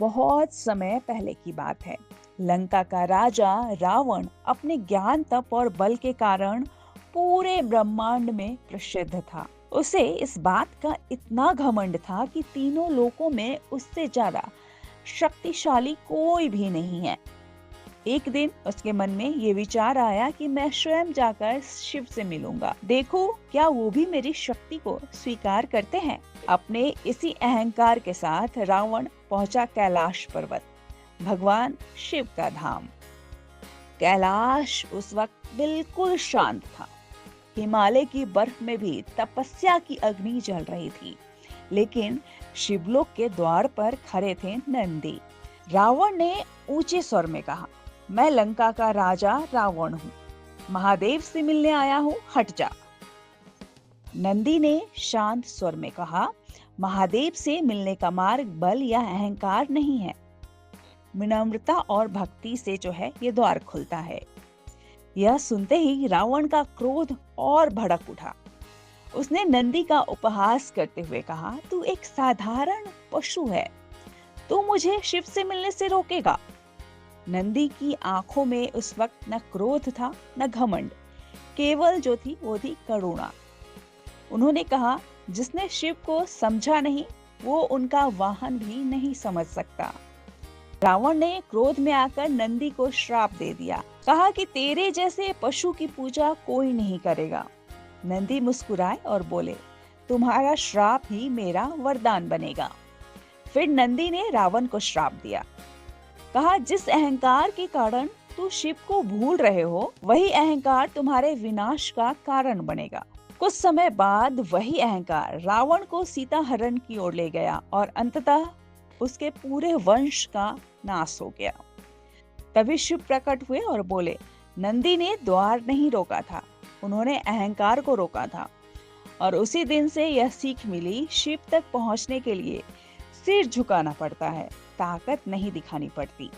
बहुत समय पहले की बात है। लंका का राजा रावण अपने ज्ञान, तप और बल के कारण पूरे ब्रह्मांड में प्रसिद्ध था। उसे इस बात का इतना घमंड था कि तीनों लोकों में उससे ज्यादा शक्तिशाली कोई भी नहीं है। एक दिन उसके मन में ये विचार आया कि मैं स्वयं जाकर शिव से मिलूंगा, देखो क्या वो भी मेरी शक्ति को स्वीकार करते हैं। अपने इसी अहंकार के साथ रावण पहुंचा कैलाश पर्वत, भगवान शिव का धाम। कैलाश उस वक्त बिल्कुल शांत था। हिमालय की बर्फ में भी तपस्या की अग्नि जल रही थी। लेकिन शिवलोक के द्वार पर खड़े थे नंदी। रावण ने ऊंचे स्वर में कहा, मैं लंका का राजा रावण हूँ, महादेव से मिलने आया हूँ, हट जा। नंदी ने शांत स्वर में कहा, महादेव से मिलने का मार्ग बल या अहंकार नहीं है, विनम्रता और भक्ति से जो है ये द्वार खुलता है। यह सुनते ही रावण का क्रोध और भड़क उठा। उसने नंदी का उपहास करते हुए कहा, तू एक साधारण पशु है, तू मुझे शिव से मिलने से रोकेगा। नंदी की आंखों में उस वक्त न क्रोध था न घमंड, केवल जो थी वो थी करुणा। उन्होंने कहा, जिसने शिव को समझा नहीं वो उनका वाहन भी नहीं समझ सकता। रावण ने क्रोध में आकर नंदी को श्राप दे दिया, कहा कि तेरे जैसे पशु की पूजा कोई नहीं करेगा। नंदी मुस्कुराए और बोले, तुम्हारा श्राप ही मेरा वरदान बनेगा। फिर नंदी ने रावण को श्राप दिया, कहा, जिस अहंकार के कारण तू शिव को भूल रहे हो वही अहंकार तुम्हारे विनाश का कारण बनेगा। कुछ समय बाद वही अहंकार रावण को सीता हरण की ओर ले गया और अंततः उसके पूरे वंश का नाश हो गया। तभी शिव प्रकट हुए और बोले, नंदी ने द्वार नहीं रोका था, उन्होंने अहंकार को रोका था। और उसी दिन से यह सीख मिली, शिव तक पहुंचने के लिए सिर झुकाना पड़ता है, ताकत नहीं दिखानी पड़ती।